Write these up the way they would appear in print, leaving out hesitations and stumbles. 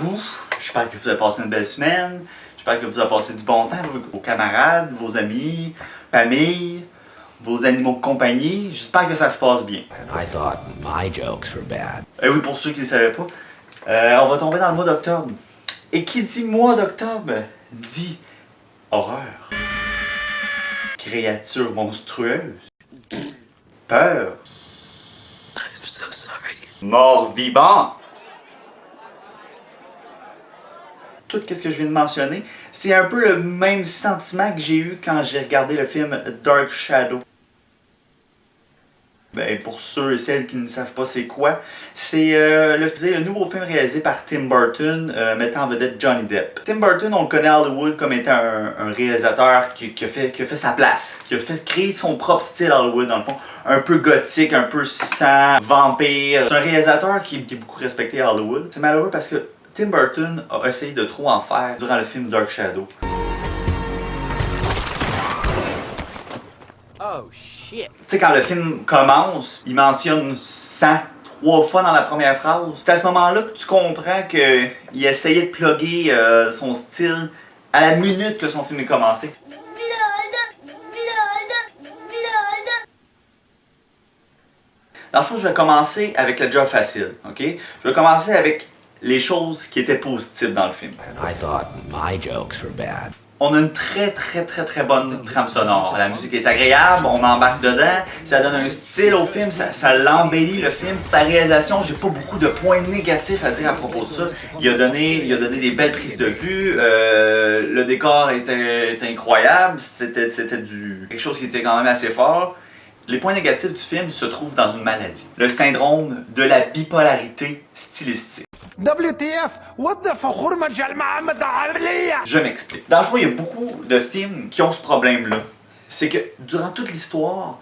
vous? J'espère que vous avez passé une belle semaine. J'espère que vous avez passé du bon temps avec vos camarades, vos amis, famille, vos animaux de compagnie. J'espère que ça se passe bien. I thought my jokes were bad. Et oui, pour ceux qui ne le savaient pas, on va tomber dans le mois d'octobre. Et qui dit mois d'octobre dit horreur, créature monstrueuse, peur, I'm so sorry. mort vivant. Tout ce que je viens de mentionner, c'est un peu le même sentiment que j'ai eu quand j'ai regardé le film Dark Shadow. Ben, pour ceux et celles qui ne savent pas c'est quoi, c'est le nouveau film réalisé par Tim Burton mettant en vedette Johnny Depp. Tim Burton, on le connaît à Hollywood comme étant un réalisateur qui a fait sa place, qui a fait créer son propre style à Hollywood dans le fond, un peu gothique, un peu sang, vampire. C'est un réalisateur qui est beaucoup respecté à Hollywood. C'est malheureux parce que Tim Burton a essayé de trop en faire durant le film Dark Shadow. Oh shit. Tu sais, quand le film commence, il mentionne sang 3 fois dans la première phrase. C'est à ce moment-là que tu comprends qu'il essayait de plugger son style à la minute que son film est commencé. Dans le fond, je vais commencer avec le job facile, ok? Je vais commencer avec les choses qui étaient positives dans le film. I thought my jokes were bad. On a une très bonne trame sonore. La musique est agréable, on embarque dedans, ça donne un style au film, ça l'embellit le film. La réalisation, j'ai pas beaucoup de points négatifs à dire à propos de ça. Il a donné des belles prises de vue, le décor était incroyable, c'était quelque chose qui était quand même assez fort. Les points négatifs du film se trouvent dans une maladie, le syndrome de la bipolarité stylistique. WTF? What the fuck? Je m'explique. Dans le fond, il y a beaucoup de films qui ont ce problème-là. C'est que durant toute l'histoire,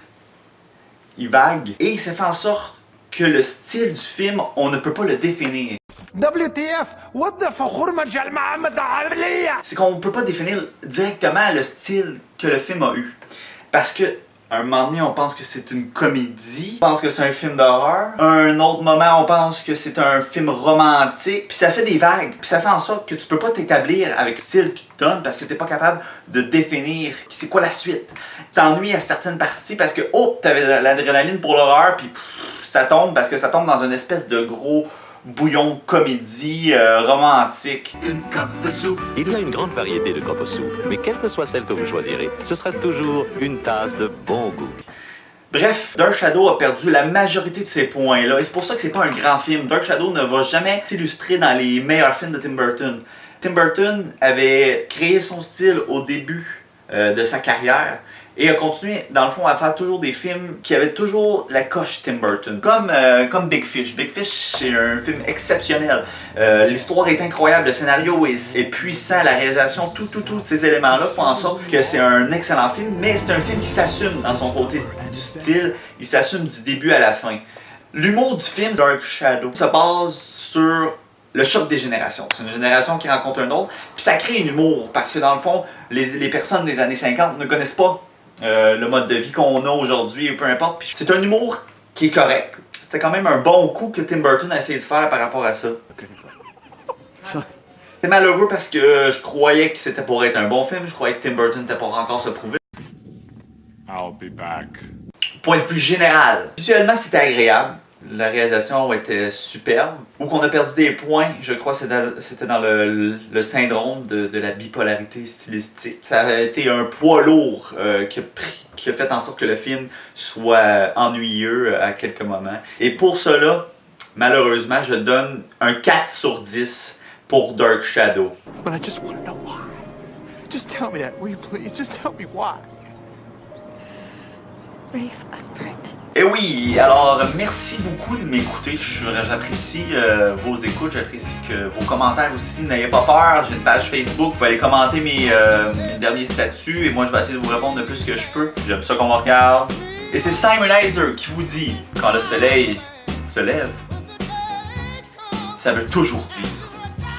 il vague et ça fait en sorte que le style du film, on ne peut pas le définir. WTF? What the fuck? C'est qu'on ne peut pas définir directement le style que le film a eu. Parce que à un moment donné, on pense que c'est une comédie, on pense que c'est un film d'horreur. À un autre moment, on pense que c'est un film romantique. Puis ça fait des vagues. Puis ça fait en sorte que tu peux pas t'établir avec le style qu'il te donne parce que t'es pas capable de définir c'est quoi la suite. Tu t'ennuies à certaines parties parce que, oh, t'avais l'adrénaline pour l'horreur, puis ça tombe parce que ça tombe dans une espèce de gros bouillon de comédie romantique. Une cope de soupe. Il y a une grande variété de copes aux soupes, mais quelle que soit celle que vous choisirez, ce sera toujours une tasse de bon goût. Bref, Dark Shadow a perdu la majorité de ses points-là, et c'est pour ça que c'est pas un grand film. Dark Shadow ne va jamais s'illustrer dans les meilleurs films de Tim Burton. Tim Burton avait créé son style au début de sa carrière, et a continué, dans le fond, à faire toujours des films qui avaient toujours la coche Tim Burton. Comme Big Fish. Big Fish, c'est un film exceptionnel. L'histoire est incroyable, le scénario est puissant, la réalisation, tous ces éléments-là font en sorte que c'est un excellent film, mais c'est un film qui s'assume dans son côté du style, il s'assume du début à la fin. L'humour du film Dark Shadow se base sur le choc des générations. C'est une génération qui rencontre une autre, puis ça crée un humour, parce que dans le fond, les personnes des années 50 ne connaissent pas le mode de vie qu'on a aujourd'hui, peu importe. Puis c'est un humour qui est correct. C'était quand même un bon coup que Tim Burton a essayé de faire par rapport à ça. C'est malheureux parce que je croyais que c'était pour être un bon film, je croyais que Tim Burton était pour encore se prouver. I'll be back. Point de vue général, visuellement c'était agréable. La réalisation était superbe. Où qu'on a perdu des points, je crois que c'était dans le syndrome de la bipolarité stylistique. Ça a été un poids lourd qui a fait en sorte que le film soit ennuyeux à quelques moments. Et pour cela, malheureusement, je donne un 4 sur 10 pour Dark Shadow. But I just want to know why. Just tell me that, will you please? Just tell me why. Rafe, I'm pregnant. Et oui, alors merci beaucoup de m'écouter. J'apprécie vos écoutes, j'apprécie que vos commentaires aussi. N'ayez pas peur, j'ai une page Facebook, vous pouvez aller commenter mes derniers statuts et moi je vais essayer de vous répondre le plus que je peux. J'aime ça qu'on me regarde. Et c'est Simonizer qui vous dit, quand le soleil se lève, ça veut toujours dire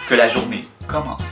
que la journée commence.